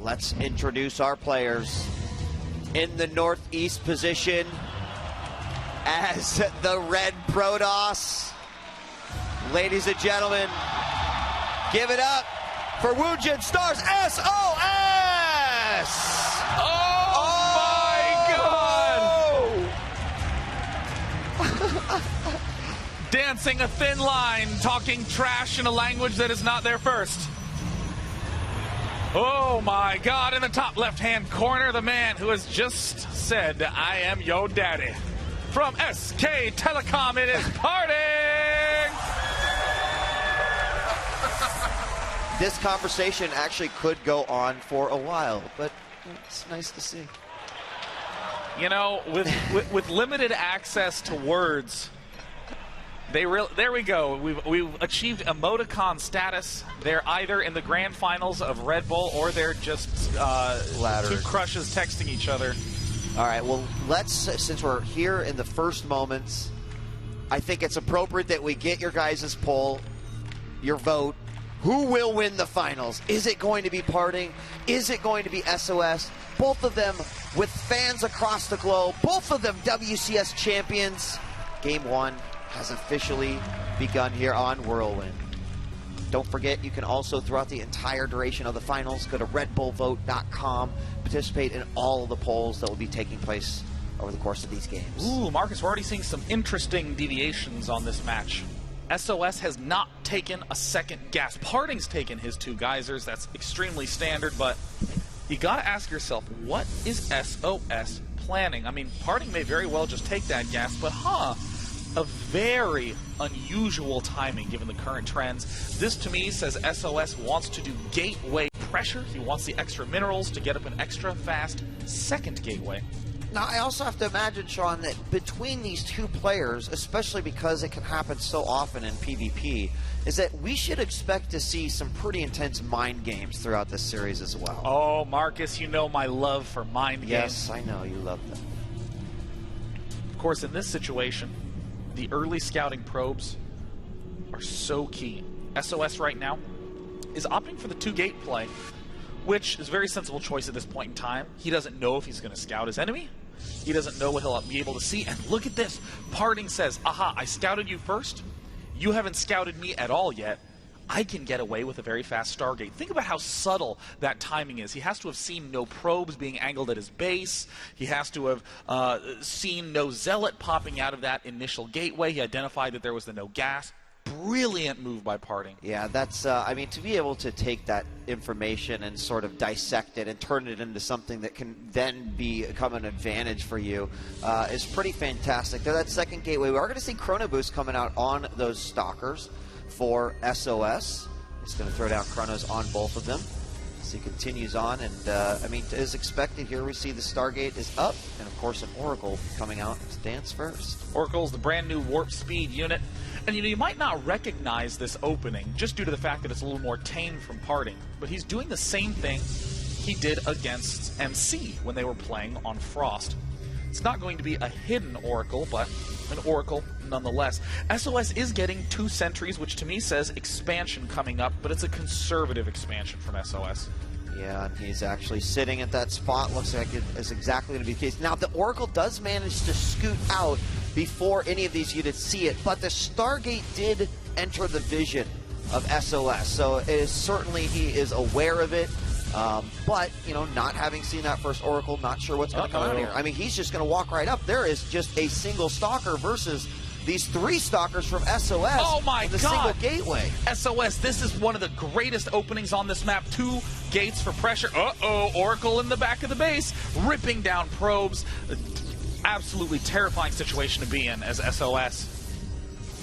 let's introduce our players. In the northeast position as the red Protoss. Ladies and gentlemen, give it up for Woojin Stars SOS! Oh my God! Dancing a thin line, talking trash in a language that is not their first. Oh my God, in the top left-hand corner, the man who has just said, I am your daddy. From SK Telecom, it is PartinG! This conversation actually could go on for a while, but it's nice to see. You know, with limited access to words, there we go. We've achieved emoticon status. They're either in the grand finals of Red Bull or they're just two crushes texting each other. All right, well, since we're here in the first moments, I think it's appropriate that we get your guys' poll, your vote. Who will win the finals? Is it going to be PartinG? Is it going to be SOS? Both of them with fans across the globe. Both of them WCS champions. Game 1 has officially begun here on Whirlwind. Don't forget, you can also, throughout the entire duration of the finals, go to redbullvote.com, participate in all of the polls that will be taking place over the course of these games. Ooh, Marcus, we're already seeing some interesting deviations on this match. SOS has not taken a second gas. PartinG's taken his 2 geysers. That's extremely standard, but you gotta ask yourself, what is SOS planning? I mean, PartinG may very well just take that gas, but a very unusual timing given the current trends. This to me says SOS wants to do gateway pressure. He wants the extra minerals to get up an extra fast second gateway. Now, I also have to imagine, Sean, that between these 2 players, especially because it can happen so often in PvP, is that we should expect to see some pretty intense mind games throughout this series as well. Oh, Marcus, you know my love for mind games. Yes, I know you love them. Of course, in this situation, the early scouting probes are so key. SOS right now is opting for the 2-gate play, which is a very sensible choice at this point in time. He doesn't know if he's going to scout his enemy. He doesn't know what he'll be able to see. And look at this. PartinG says, aha, I scouted you first. You haven't scouted me at all yet. I can get away with a very fast Stargate. Think about how subtle that timing is. He has to have seen no probes being angled at his base. He has to have seen no zealot popping out of that initial gateway. He identified that there was the no gas. Brilliant move by PartinG. Yeah, that's, I mean, to be able to take that information and sort of dissect it and turn it into something that can then become an advantage for you is pretty fantastic. There, that second gateway, we are going to see Chrono Boost coming out on those Stalkers for SOS. He's going to throw down Chronos on both of them as he continues on. And, I mean, as expected here, we see the Stargate is up, and, of course, an Oracle coming out to dance first. Oracle's the brand new warp speed unit. And, you know, you might not recognize this opening just due to the fact that it's a little more tame from PartinG, but he's doing the same thing he did against MC when they were playing on Frost. It's not going to be a hidden Oracle, but an Oracle nonetheless. SOS is getting 2 sentries, which to me says expansion coming up, but it's a conservative expansion from SOS. Yeah, and he's actually sitting at that spot. Looks like it is exactly going to be the case. Now, the Oracle does manage to scoot out before any of these units see it, but the Stargate did enter the vision of SOS, so it is certainly he is aware of it. But, you know, not having seen that first Oracle, not sure what's going to come out here. I mean, he's just going to walk right up. There is just a single Stalker versus these 3 Stalkers from SOS. Oh my God! Single gateway. SOS, this is one of the greatest openings on this map. 2 gates for pressure. Uh-oh, Oracle in the back of the base, ripping down probes. Absolutely terrifying situation to be in as SOS.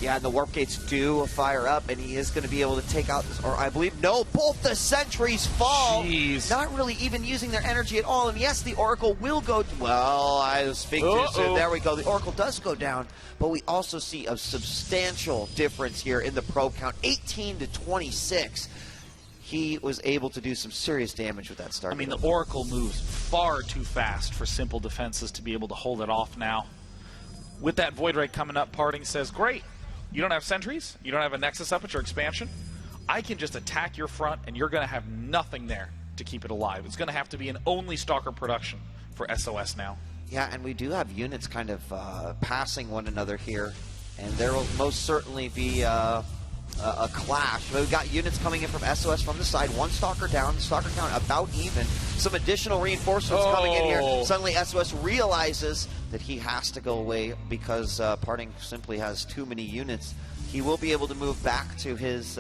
Yeah, and the warp gates do fire up, and he is going to be able to take out this, or I believe, no, both the sentries fall. Jeez. Not really even using their energy at all, and yes, the Oracle will go, well, I was speaking too soon. There we go, the Oracle does go down, but we also see a substantial difference here in the probe count, 18 to 26. He was able to do some serious damage with that Stargate. I mean, the Oracle moves far too fast for simple defenses to be able to hold it off now. With that Void Ray coming up, PartinG says, great, you don't have sentries, you don't have a Nexus up at your expansion, I can just attack your front and you're going to have nothing there to keep it alive. It's going to have to be an only Stalker production for SOS now. Yeah, and we do have units kind of passing one another here, and there will most certainly be a clash. We've got units coming in from SOS from the side. One Stalker down, Stalker count about even. Some additional reinforcements coming in here. Suddenly SOS realizes that he has to go away because PartinG simply has too many units. He will be able to move back to his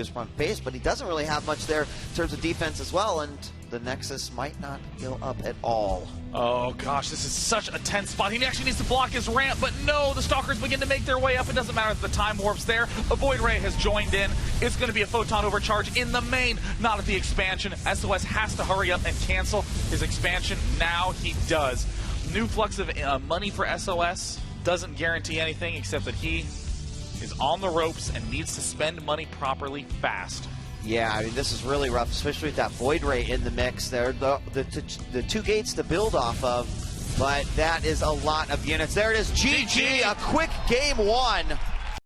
front base, but he doesn't really have much there in terms of defense as well, and the Nexus might not heal up at all. Oh gosh, this is such a tense spot. He actually needs to block his ramp, but no, the Stalkers begin to make their way up. It doesn't matter if the time warp's there. A Void Ray has joined in. It's going to be a Photon Overcharge in the main, not at the expansion. SOS has to hurry up and cancel his expansion. Now he does. New flux of money for SOS doesn't guarantee anything except that he is on the ropes and needs to spend money properly fast. Yeah, I mean, this is really rough, especially with that Void Ray in the mix. There, the two gates to build off of, but that is a lot of units. There it is, GG, a quick game one.